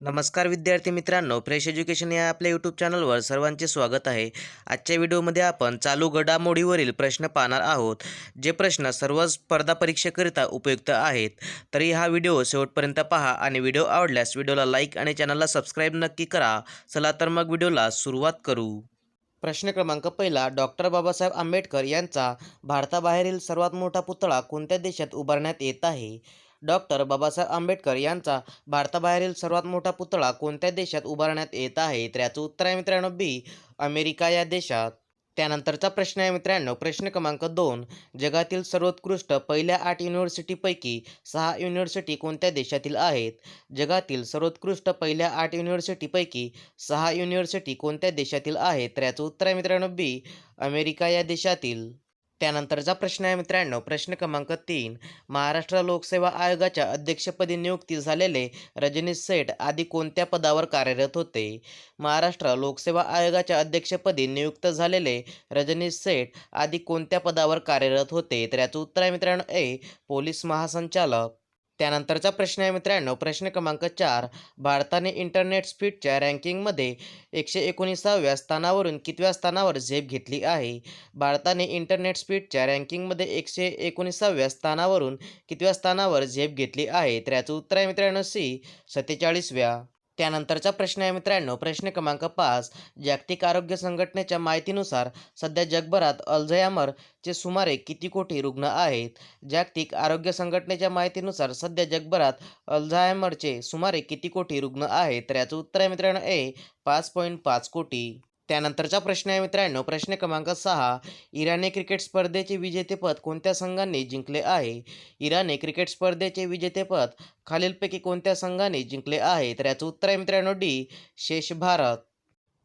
नमस्कार विद्यार्थी मित्रांनो, फ्रेश एज्युकेशन या आपल्या यूट्यूब चॅनलवर सर्वांचे स्वागत आहे. आजच्या व्हिडिओमध्ये आपण चालू घडामोडीवरील प्रश्न पाहणार आहोत. जे प्रश्न सर्व स्पर्धा परीक्षेकरिता उपयुक्त आहेत. तरी हा व्हिडिओ शेवटपर्यंत पहा आणि व्हिडिओ आवडल्यास व्हिडिओला लाईक आणि चॅनलला सबस्क्राईब नक्की करा. चला तर मग व्हिडिओला सुरुवात करू. प्रश्न क्रमांक पहिला, डॉक्टर बाबासाहेब आंबेडकर यांचा भारताबाहेरील सर्वात मोठा पुतळा कोणत्या देशात उभारण्यात येत आहे? डॉक्टर बाबासाहेब आंबेडकर यांचा भारताबाहेरील सर्वात मोठा पुतळा कोणत्या देशात उभारण्यात येत आहे? तर याचं उत्तर आहे मित्रांनो बी, अमेरिका या देशात. त्यानंतरचा प्रश्न आहे मित्रांनो, प्रश्न क्रमांक 2, जगातील सर्वोत्कृष्ट पहिल्या 8 युनिव्हर्सिटीपैकी 6 युनिव्हर्सिटी कोणत्या देशातील आहेत? जगातील सर्वोत्कृष्ट पहिल्या 8 युनिव्हर्सिटीपैकी 6 युनिव्हर्सिटी कोणत्या देशातील आहेत? तर याचं उत्तर आहे मित्रांनो बी, अमेरिका या देशातील. त्यानंतरचा प्रश्न आहे मित्रांनो, प्रश्न क्रमांक 3, महाराष्ट्र लोकसेवा आयोगाच्या अध्यक्षपदी नियुक्ती झालेले रजनीश सेठ आधी कोणत्या पदावर कार्यरत होते? महाराष्ट्र लोकसेवा आयोगाच्या अध्यक्षपदी नियुक्त झालेले रजनीश सेठ आधी कोणत्या पदावर कार्यरत होते? तर याचं उत्तर आहे मित्रांनो ए, पोलीस महासंचालक. त्यानंतरचा प्रश्न आहे मित्रांनो, प्रश्न क्रमांक 4, भारताने इंटरनेट स्पीडच्या रँकिंगमध्ये 119व्या स्थानावरून कितव्या स्थानावर झेप घेतली आहे? भारताने इंटरनेट स्पीडच्या रँकिंगमध्ये 119व्या स्थानावरून कितव्या स्थानावर झेप घेतली आहे? तर याचं उत्तर आहे मित्रांनो सी, 47व्या. त्यानंतरचा प्रश्न आहे मित्रांनो, प्रश्न क्रमांक 5, जागतिक आरोग्य संघटनेच्या माहितीनुसार सध्या जगभरात अल्झायमरचे सुमारे किती कोटी रुग्ण आहेत? जागतिक आरोग्य संघटनेच्या माहितीनुसार सध्या जगभरात अल्झायमरचे सुमारे किती कोटी रुग्ण आहेत? तर याचं उत्तर आहे मित्रांनो ए, 5.5 कोटी. त्यानंतरचा प्रश्न आहे मित्रांनो, प्रश्न क्रमांक 6, इराणी क्रिकेट स्पर्धेचे विजेतेपद कोणत्या संघाने जिंकले आहे? इराणी क्रिकेट स्पर्धेचे विजेतेपद खालीलपैकी कोणत्या संघाने जिंकले आहे? तर याचं उत्तर आहे मित्रांनो डी, शेष भारत.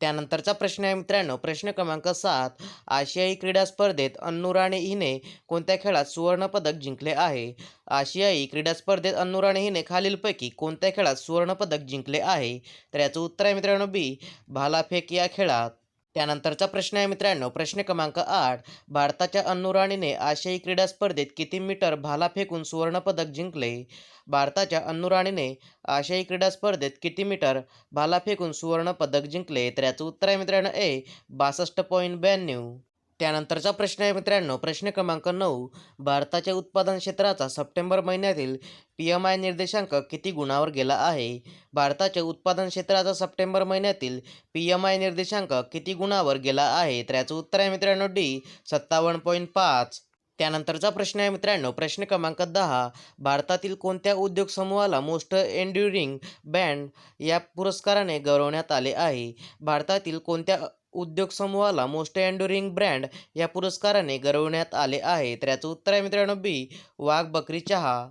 त्यानंतरचा प्रश्न आहे मित्रांनो, प्रश्न क्रमांक 7, आशियाई क्रीडा स्पर्धेत अन्नू राणे हिने कोणत्या खेळात सुवर्णपदक जिंकले आहे? आशियाई क्रीडा स्पर्धेत अन्नू राणे हिने खालीलपैकी कोणत्या खेळात सुवर्णपदक जिंकले आहे? तर याचं उत्तर आहे मित्रांनो बी, भालाफेक या खेळात. त्यानंतरचा प्रश्न आहे मित्रांनो, प्रश्न क्रमांक 8, भारताच्या अन्नू राणीने आशियाई क्रीडा स्पर्धेत किती मीटर भाला फेकून सुवर्णपदक जिंकले? भारताच्या अन्नू राणीने आशियाई क्रीडा स्पर्धेत किती मीटर भाला फेकून सुवर्णपदक जिंकले? तर याचं उत्तर आहे मित्रांनो ए, 62.92. त्यानंतरचा प्रश्न आहे मित्रांनो, प्रश्न क्रमांक 9, भारताच्या उत्पादन क्षेत्राचा सप्टेंबर महिन्यातील PMI निर्देशांक किती गुणावर गेला आहे? भारताच्या उत्पादन क्षेत्राचा सप्टेंबर महिन्यातील PMI निर्देशांक किती गुणावर गेला आहे? तर याचं उत्तर आहे मित्रांनो डी, 57.5. त्यानंतरचा प्रश्न आहे मित्रांनो, प्रश्न क्रमांक 10, भारतातील कोणत्या उद्योग समूहाला मोस्ट एन्ड्युरिंग ब्रँड या पुरस्काराने गौरवण्यात आले आहे? भारतातील कोणत्या उद्योग समूहाला मोस्ट एन्ड्युरिंग ब्रँड या पुरस्काराने गौरवण्यात आले आहे? तर याचं उत्तर आहे मित्रांनो बी, वाघ बकरी चहा.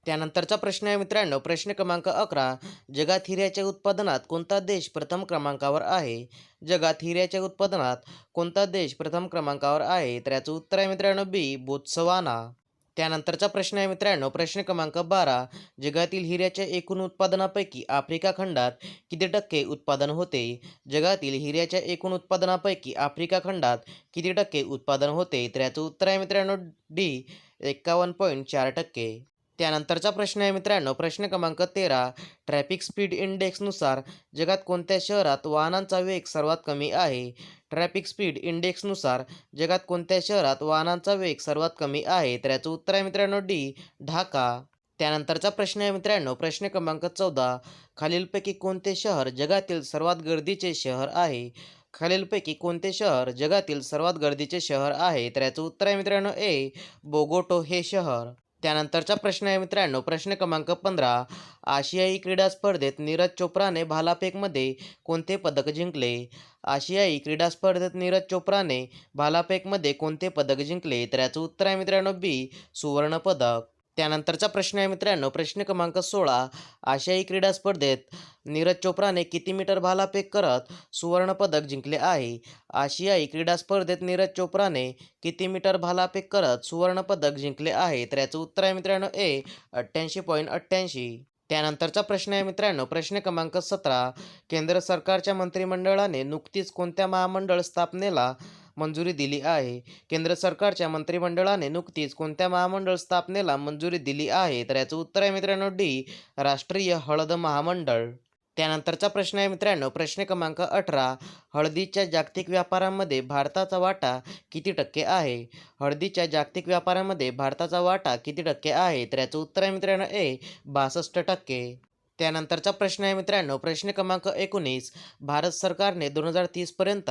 त्यानंतरचा प्रश्न आहे मित्रांनो, प्रश्न क्रमांक 11, जगात हिऱ्याच्या उत्पादनात कोणता देश प्रथम क्रमांकावर आहे? जगात हिऱ्याच्या उत्पादनात कोणता देश प्रथम क्रमांकावर आहे? तर याचं उत्तर आहे मित्रांनो बी, बोत्सवाना. त्यानंतरचा प्रश्न आहे मित्रांनो, प्रश्न क्रमांक 12, जगातील हिऱ्याच्या एकूण उत्पादनापैकी आफ्रिका खंडात किती टक्के उत्पादन होते? जगातील हिऱ्याच्या एकूण उत्पादनापैकी आफ्रिका खंडात किती टक्के उत्पादन होते? तर याचं उत्तर आहे मित्रांनो डी, 51.4%. त्यानंतरचा प्रश्न आहे मित्रांनो, प्रश्न क्रमांक 13, ट्रॅफिक स्पीड इंडेक्सनुसार जगात कोणत्या शहरात वाहनांचा वेग सर्वात कमी आहे? ट्रॅफिक स्पीड इंडेक्सनुसार जगात कोणत्या शहरात वाहनांचा वेग सर्वात कमी आहे? तर याचं उत्तर आहे मित्रांनो डी, ढाका. त्यानंतरचा प्रश्न आहे मित्रांनो, प्रश्न क्रमांक 14, खालीलपैकी कोणते शहर जगातील सर्वात गर्दीचे शहर आहे? खालीलपैकी कोणते शहर जगातील सर्वात गर्दीचे शहर आहे? तर याचं उत्तर आहे मित्रांनो ए, बोगोटो हे शहर. त्यानंतरचा प्रश्न आहे मित्रांनो, प्रश्न क्रमांक 15, आशियाई क्रीडा स्पर्धेत नीरज चोप्राने भालाफेकमध्ये कोणते पदक जिंकले? आशियाई क्रीडा स्पर्धेत नीरज चोप्राने भालाफेकमध्ये कोणते पदक जिंकले? तर याचं उत्तर आहे मित्रांनो बी, सुवर्णपदक. त्यानंतरचा प्रश्न आहे मित्रांनो, प्रश्न क्रमांक 16, आशियाई क्रीडा स्पर्धेत नीरज चोप्राने किती मीटर भालाफेक करत सुवर्णपदक जिंकले आहे? आशियाई क्रीडा स्पर्धेत नीरज चोप्राने किती मीटर भालाफेक करत सुवर्णपदक जिंकले आहे? तर याचं उत्तर आहे मित्रांनो ए, 88.88. त्यानंतरचा प्रश्न आहे मित्रांनो, प्रश्न क्रमांक 17, केंद्र सरकारच्या मंत्रिमंडळाने नुकतीच कोणत्या महामंडळ स्थापनेला मंजुरी दिली आहे? केंद्र सरकारच्या मंत्रिमंडळाने नुकतीच कोणत्या महामंडळ स्थापनेला मंजुरी दिली आहे? तर याचं उत्तर आहे मित्रांनो डी, राष्ट्रीय हळद महामंडळ. त्यानंतरचा प्रश्न आहे मित्रांनो, प्रश्न क्रमांक 18. हळदीच्या जागतिक व्यापारामध्ये भारताचा वाटा किती टक्के आहे? हळदीच्या जागतिक व्यापारामध्ये भारताचा वाटा किती टक्के आहे? तर याचं उत्तर आहे मित्रांनो ए 62%. त्यानंतरचा प्रश्न आहे मित्रांनो, प्रश्न क्रमांक 19. भारत सरकारने 2030 पर्यंत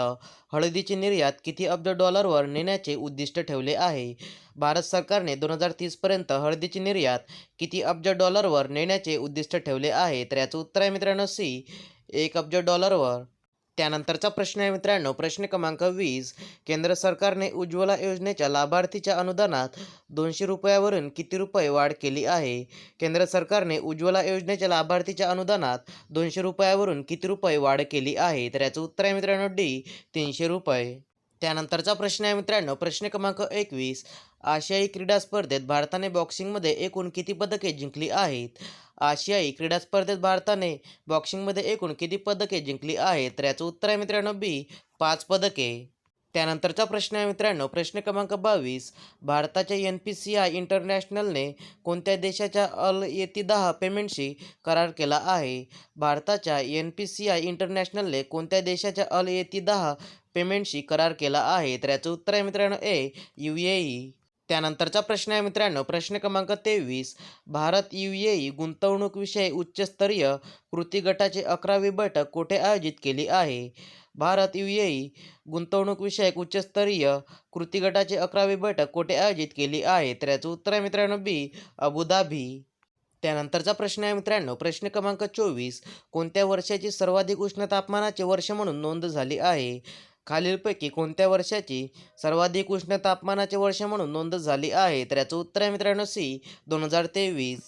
हळदीची निर्यात किती अब्ज डॉलरवर नेण्याचे उद्दिष्ट ठेवले आहे? भारत सरकारने 2030 पर्यंत हळदीची निर्यात किती अब्ज डॉलरवर नेण्याचे उद्दिष्ट ठेवले आहे? तर याचं उत्तर आहे मित्रांनो सी 1 अब्ज डॉलरवर. त्यानंतरचा प्रश्न आहे मित्रांनो, प्रश्न क्रमांक 20. केंद्र सरकारने उज्ज्वला योजनेच्या लाभार्थीच्या अनुदानात 200 रुपयावरून किती रुपये वाढ केली आहे? केंद्र सरकारने उज्ज्वला योजनेच्या लाभार्थीच्या अनुदानात 200 रुपयावरून किती रुपये वाढ केली आहे? तर याचं उत्तर आहे मित्रांनो डी 300 रुपये. त्यानंतरचा प्रश्न आहे मित्रांनो, प्रश्न क्रमांक 21. आशियाई क्रीडा स्पर्धेत भारताने बॉक्सिंगमध्ये एकूण किती पदके जिंकली आहेत? आशियाई क्रीडा स्पर्धेत भारताने बॉक्सिंगमध्ये एकूण किती पदके जिंकली आहेत? तर याचं उत्तर आहे मित्रांनो बी 5 पदके. त्यानंतरचा प्रश्न आहे मित्रांनो, प्रश्न क्रमांक 22. भारताच्या NPCI इंटरनॅशनलने कोणत्या देशाच्या अल येती 10 पेमेंटशी करार केला आहे? भारताच्या NPCI इंटरनॅशनलने कोणत्या देशाच्या अल येती 10 पेमेंटशी करार केला आहे? तर याचं उत्तर आहे मित्रांनो ए UAE. त्यानंतरचा प्रश्न आहे मित्रांनो, प्रश्न क्रमांक 23. भारत UAE गुंतवणूकविषयी उच्चस्तरीय कृती गटाची 11वी बैठक कुठे आयोजित केली आहे? भारत UAE गुंतवणूकविषयक उच्चस्तरीय कृती गटाची 11वी बैठक कुठे आयोजित केली आहे? तर याचं उत्तर आहे मित्रांनो बी अबुधाबी. त्यानंतरचा प्रश्न आहे मित्रांनो, प्रश्न क्रमांक 24. कोणत्या वर्षाची सर्वाधिक उष्ण तापमानाचे वर्ष म्हणून नोंद झाली आहे? खालीलपैकी कोणत्या वर्षाची सर्वाधिक उष्ण तापमानाचे वर्ष म्हणून नोंद झाली आहे? तर याचं उत्तर आहे मित्रांनो सी 2023.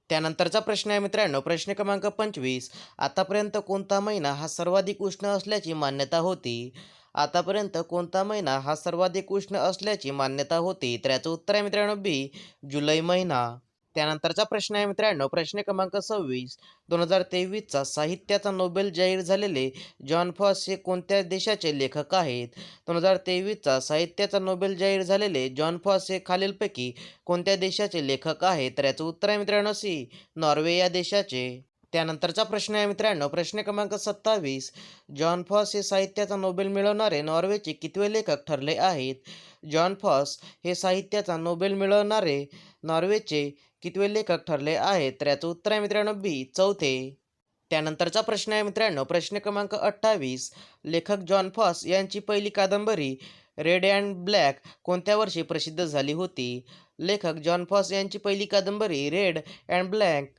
त्यानंतरचा प्रश्न आहे मित्रांनो, प्रश्न क्रमांक 25. आतापर्यंत कोणता महिना हा सर्वाधिक उष्ण असल्याची मान्यता होती? आतापर्यंत कोणता महिना हा सर्वाधिक उष्ण असल्याची मान्यता होती? तर याचं उत्तर आहे मित्रांनो बी जुलै महिना. त्यानंतरचा प्रश्न आहे मित्रांनो, प्रश्न क्रमांक 26. 2023चा साहित्याचा नोबेल जाहीर झालेले जॉन फॉस हे कोणत्या देशाचे लेखक आहेत? 2023चा साहित्याचा नोबेल जाहीर झालेले जॉन फॉस हे खालीलपैकी कोणत्या देशाचे लेखक आहेत? तर याचं उत्तर आहे मित्रांनो सी नॉर्वे या देशाचे. त्यानंतरचा प्रश्न आहे मित्रांनो, प्रश्न क्रमांक 27. जॉन फॉस हे साहित्याचा नोबेल मिळवणारे नॉर्वेचे कितवे लेखक ठरले आहेत? जॉन फॉस हे साहित्याचा नोबेल मिळवणारे नॉर्वेचे कितवे लेखक ठरले आहेत? तर याचं उत्तर आहे मित्रांनो बी 4थे. त्यानंतरचा प्रश्न आहे मित्रांनो, प्रश्न क्रमांक 28. लेखक जॉन फॉस यांची पहिली कादंबरी रेड अँड ब्लॅक कोणत्या वर्षी प्रसिद्ध झाली होती? लेखक जॉन फॉस यांची पहिली कादंबरी रेड अँड ब्लॅक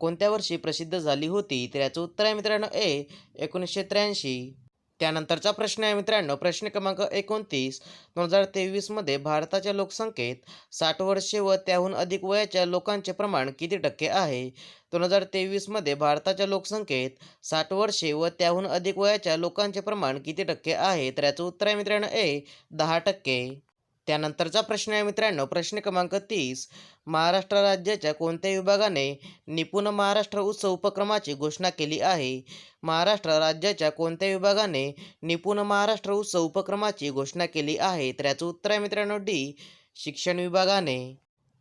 कोणत्या वर्षी प्रसिद्ध झाली होती? तर याचं उत्तर आहे मित्रांनो ए 1983. त्यानंतरचा प्रश्न आहे मित्रांनो, प्रश्न क्रमांक 29. 2023मध्ये भारताच्या लोकसंख्येत 60 वर्षे व त्याहून अधिक वयाच्या लोकांचे प्रमाण किती टक्के आहे? 2023मध्ये भारताच्या लोकसंख्येत 60 वर्षे व त्याहून अधिक वयाच्या लोकांचे प्रमाण किती टक्के आहे? तर याचं उत्तर आहे मित्रांनो ए 10%. त्यानंतरचा प्रश्न आहे मित्रांनो, प्रश्न क्रमांक 30. महाराष्ट्र राज्याच्या कोणत्या विभागाने निपुण महाराष्ट्र उत्सव उपक्रमाची घोषणा केली आहे? महाराष्ट्र राज्याच्या कोणत्या विभागाने निपुण महाराष्ट्र उत्सव उपक्रमाची घोषणा केली आहे? तर याचं उत्तर आहे मित्रांनो डी शिक्षण विभागाने.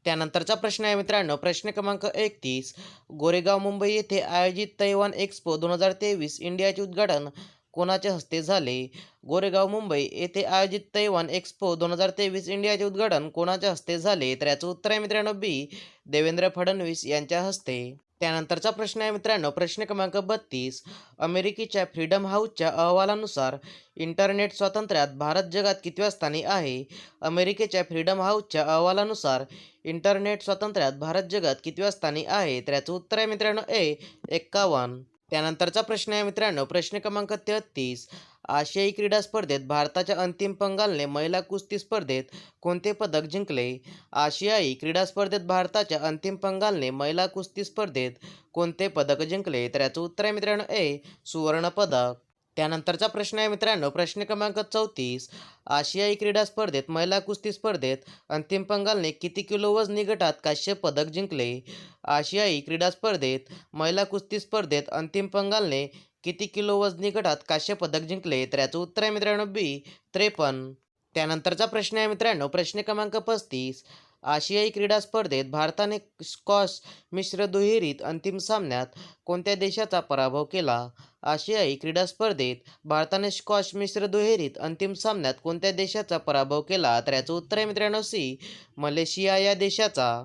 त्यानंतरचा प्रश्न आहे मित्रांनो, प्रश्न क्रमांक 31. गोरेगाव मुंबई येथे आयोजित तैवान एक्स्पो 2023 इंडियाचे उद्घाटन कोणाच्या हस्ते झाले? गोरेगाव मुंबई येथे आयोजित तैवान एक्स्पो 2023 इंडियाचे उद्घाटन कोणाच्या हस्ते झाले? तर याचं उत्तर आहे मित्रांनो बी देवेंद्र फडणवीस यांच्या हस्ते. त्यानंतरचा प्रश्न आहे मित्रांनो, प्रश्न क्रमांक 32. अमेरिकेच्या फ्रीडम हाऊसच्या अहवालानुसार इंटरनेट स्वातंत्र्यात भारत जगात कितव्या स्थानी आहे? अमेरिकेच्या फ्रीडम हाऊसच्या अहवालानुसार इंटरनेट स्वातंत्र्यात भारत जगात कितव्या स्थानी आहे? तर याचं उत्तर आहे मित्रांनो ए 51. त्यानंतरचा प्रश्न आहे मित्रांनो, प्रश्न क्रमांक 33. आशियाई क्रीडा स्पर्धेत भारताच्या अंतिम पंगालने महिला कुस्ती स्पर्धेत कोणते पदक जिंकले? आशियाई क्रीडा स्पर्धेत भारताच्या अंतिम पंगालने महिला कुस्ती स्पर्धेत कोणते पदक जिंकले? तर याचं उत्तर आहे मित्रांनो ए सुवर्ण पदक. त्यानंतरचा प्रश्न आहे मित्रांनो, प्रश्न क्रमांक 34. आशियाई क्रीडा स्पर्धेत महिला कुस्ती स्पर्धेत अंतिम पंगालने किती किलो वजनी गटात कांस्य पदक जिंकले? आशियाई क्रीडा स्पर्धेत महिला कुस्ती स्पर्धेत अंतिम पंगालने किती किलो वजनी गटात कांस्य पदक जिंकले? तर याचं उत्तर आहे मित्रांनो बी 53. त्यानंतरचा प्रश्न आहे मित्रांनो, प्रश्न क्रमांक 35. आशियाई क्रीडा स्पर्धेत भारताने स्क्वॉश मिश्र दुहेरीत अंतिम सामन्यात कोणत्या देशाचा पराभव केला? आशियाई क्रीडा स्पर्धेत भारताने स्क्वॉश मिश्र दुहेरीत अंतिम सामन्यात कोणत्या देशाचा पराभव केला? तर याचं उत्तर आहे मित्रांनो सी, मलेशिया या देशाचा.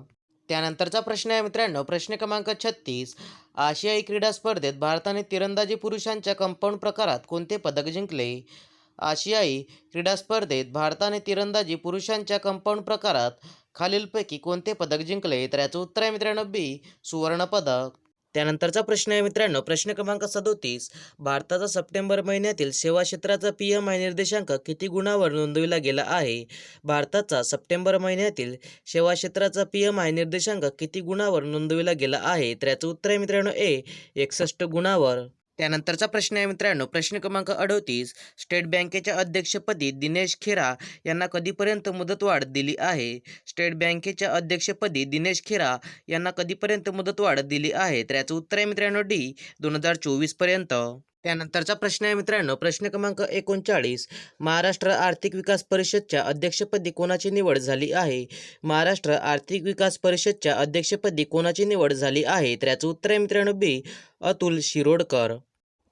त्यानंतरचा प्रश्न आहे मित्रांनो, प्रश्न क्रमांक 36. आशियाई क्रीडा स्पर्धेत भारताने तिरंदाजी पुरुषांच्या कंपाऊंड प्रकारात कोणते पदक जिंकले? आशियाई क्रीडा स्पर्धेत भारताने तिरंदाजी पुरुषांच्या कंपाऊंड प्रकारात खालीलपैकी कोणते पदक जिंकले? तर याचं उत्तर आहे मित्रांनो बी, सुवर्ण पदक. त्यानंतरचा प्रश्न आहे मित्रांनो, प्रश्न क्रमांक 37. भारताचा सप्टेंबर महिन्यातील सेवा क्षेत्राचा PMI निर्देशांक किती गुणावर नोंदविला गेला आहे? भारताचा सप्टेंबर महिन्यातील सेवा क्षेत्राचा PMI निर्देशांक किती गुणावर नोंदविला गेला आहे? तर याचं उत्तर आहे मित्रांनो ए, 61 गुणावर. त्यानंतरचा प्रश्न आहे मित्रांनो, प्रश्न क्रमांक 38. स्टेट बँकेच्या अध्यक्षपदी दिनेश खेरा यांना कधीपर्यंत मुदतवाढ दिली आहे? स्टेट बँकेच्या अध्यक्षपदी दिनेश खेरा यांना कधीपर्यंत मुदतवाढ दिली आहे? तर याचं उत्तर आहे मित्रांनो डी, 2024 पर्यंत. त्यानंतरचा प्रश्न आहे मित्रांनो, प्रश्न क्रमांक 39. महाराष्ट्र आर्थिक विकास परिषदच्या अध्यक्षपदी कोणाची निवड झाली आहे? महाराष्ट्र आर्थिक विकास परिषदच्या अध्यक्षपदी कोणाची निवड झाली आहे? तर याचं उत्तर आहे मित्रांनो बी, अतुल शिरोडकर.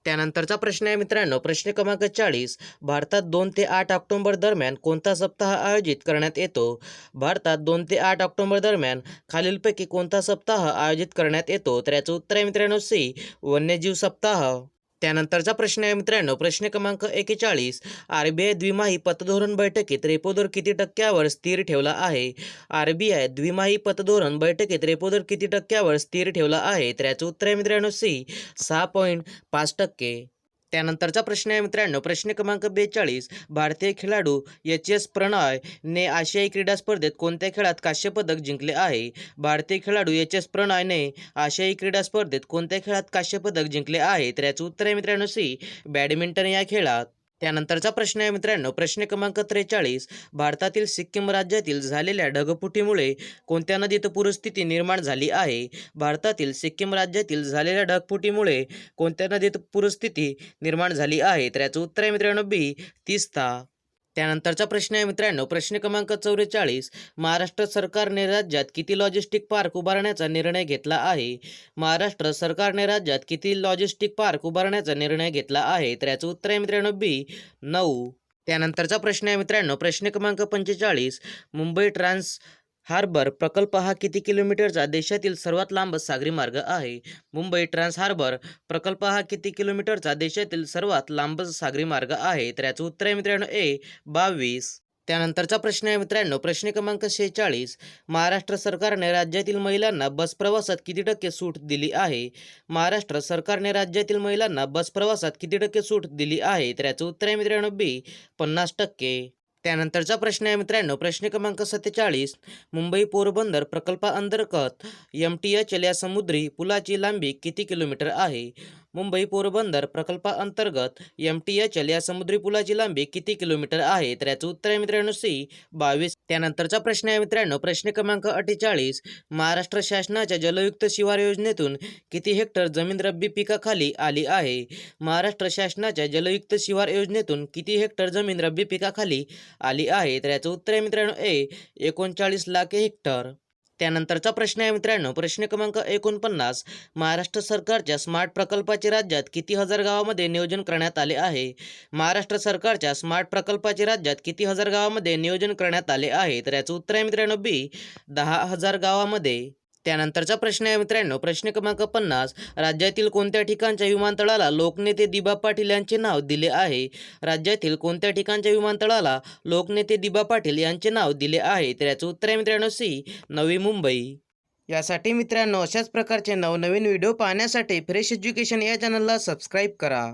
त्यानंतरचा प्रश्न आहे मित्रांनो, प्रश्न क्रमांक 40. भारतात 2 ते 8 ऑक्टोबर दरम्यान कोणता सप्ताह आयोजित करण्यात येतो? भारतात 2 ते 8 ऑक्टोबर दरम्यान खालीलपैकी कोणता सप्ताह आयोजित करण्यात येतो? तर याचं उत्तर आहे मित्रांनो सी, वन्यजीव सप्ताह. त्यानंतरचा प्रश्न आहे मित्रांनो, प्रश्न क्रमांक 41. RBI द्विमाही पतधोरण बैठकीत रेपो दर किती टक्क्यावर स्थिर ठेवला आहे? RBI द्विमाही पतधोरण बैठकीत रेपो दर किती टक्क्यावर स्थिर ठेवला आहे? तर याचं उत्तर आहे मित्रांनो सी, 6.5%. त्यानंतरचा प्रश्न आहे मित्रांनो, प्रश्न क्रमांक 42. भारतीय खेळाडू HS प्रणॉय ने आशियाई क्रीडा स्पर्धेत कोणत्या खेळात कांस्य पदक जिंकले आहे? भारतीय खेळाडू HS प्रणॉय ने आशियाई क्रीडा स्पर्धेत कोणत्या खेळात कांस्य पदक जिंकले आहे? तर याचं उत्तर आहे मित्रांनो सी, बॅडमिंटन या खेळात. त्यानंतरचा प्रश्न आहे मित्रांनो, प्रश्न क्रमांक 43. भारतातील सिक्कीम राज्यातील झालेल्या ढगफुटीमुळे कोणत्या नदीत पूरस्थिती निर्माण झाली आहे? भारतातील सिक्कीम राज्यातील झालेल्या ढगफुटीमुळे कोणत्या नदीत पूरस्थिती निर्माण झाली आहे? तर याचं उत्तर आहे मित्रांनो बी, तीस्ता. त्यानंतरचा प्रश्न आहे मित्रांनो, प्रश्न क्रमांक 44. महाराष्ट्र सरकारने राज्यात किती लॉजिस्टिक पार्क उभारण्याचा निर्णय घेतला आहे? महाराष्ट्र सरकारने राज्यात किती लॉजिस्टिक पार्क उभारण्याचा निर्णय घेतला आहे? तर याचं उत्तर आहे मित्रांनो बी, 9. त्यानंतरचा प्रश्न आहे मित्रांनो, प्रश्न क्रमांक 45. मुंबई ट्रान्स हार्बर प्रकल्प हा किती किलोमीटरचा देशातील सर्वात लांब सागरी मार्ग आहे? मुंबई ट्रान्स हार्बर प्रकल्प हा किती किलोमीटरचा देशातील सर्वात लांब सागरी मार्ग आहे? तर याचं उत्तर आहे मित्रांनो ए, 22. त्यानंतरचा प्रश्न आहे मित्रांनो, प्रश्न क्रमांक 46. महाराष्ट्र सरकारने राज्यातील महिलांना बस प्रवासात किती टक्के सूट दिली आहे? महाराष्ट्र सरकारने राज्यातील महिलांना बस प्रवासात किती टक्के सूट दिली आहे? तर याचं उत्तर आहे मित्रांनो बी, 50%. त्यानंतरचा प्रश्न आहे मित्रांनो, प्रश्न क्रमांक 47. मुंबई पोरबंदर प्रकल्पाअंतर्गत MTHL या समुद्री पुलाची लांबी किती किलोमीटर आहे? मुंबई पोरबंदर प्रकल्पाअंतर्गत MTHL या समुद्री पुलाची लांबी किती किलोमीटर आहे? तर याचं उत्तर आहे मित्रांनो सी, 22. त्यानंतरचा प्रश्न आहे मित्रांनो, प्रश्न क्रमांक 48. महाराष्ट्र शासनाच्या जलयुक्त शिवार योजनेतून किती हेक्टर जमीन रब्बी पिकाखाली आली आहे? महाराष्ट्र शासनाच्या जलयुक्त शिवार योजनेतून किती हेक्टर जमीन रब्बी पिकाखाली आली आहे? तर याचं उत्तर आहे मित्रांनो ए, 39 लाख हेक्टर. त्यानंतरचा प्रश्न आहे मित्रांनो, प्रश्न क्रमांक 49. महाराष्ट्र सरकारच्या स्मार्ट प्रकल्पाचे राज्यात किती हजार गावामध्ये नियोजन करण्यात आले आहे? महाराष्ट्र सरकारच्या स्मार्ट प्रकल्पाचे राज्यात किती हजार गावामध्ये नियोजन करण्यात आले आहे? तर याचं उत्तर आहे मित्रांनो बी, 10,000 गावामध्ये. त्यानंतरचा प्रश्न आहे मित्रांनो, प्रश्न क्रमांक 50. राज्यातील कोणत्या ठिकाणच्या विमानतळाला लोकनेते दिबा पाटील यांचे नाव दिले आहे? राज्यातील कोणत्या ठिकाणच्या विमानतळाला लोकनेते दिबा पाटील यांचे नाव दिले आहे? तर याचं उत्तर आहे मित्रांनो सी, नवी मुंबई. यासाठी मित्रांनो, अशाच प्रकारचे नवनवीन व्हिडिओ पाहण्यासाठी फ्रेश एज्युकेशन या चॅनलला सबस्क्राईब करा.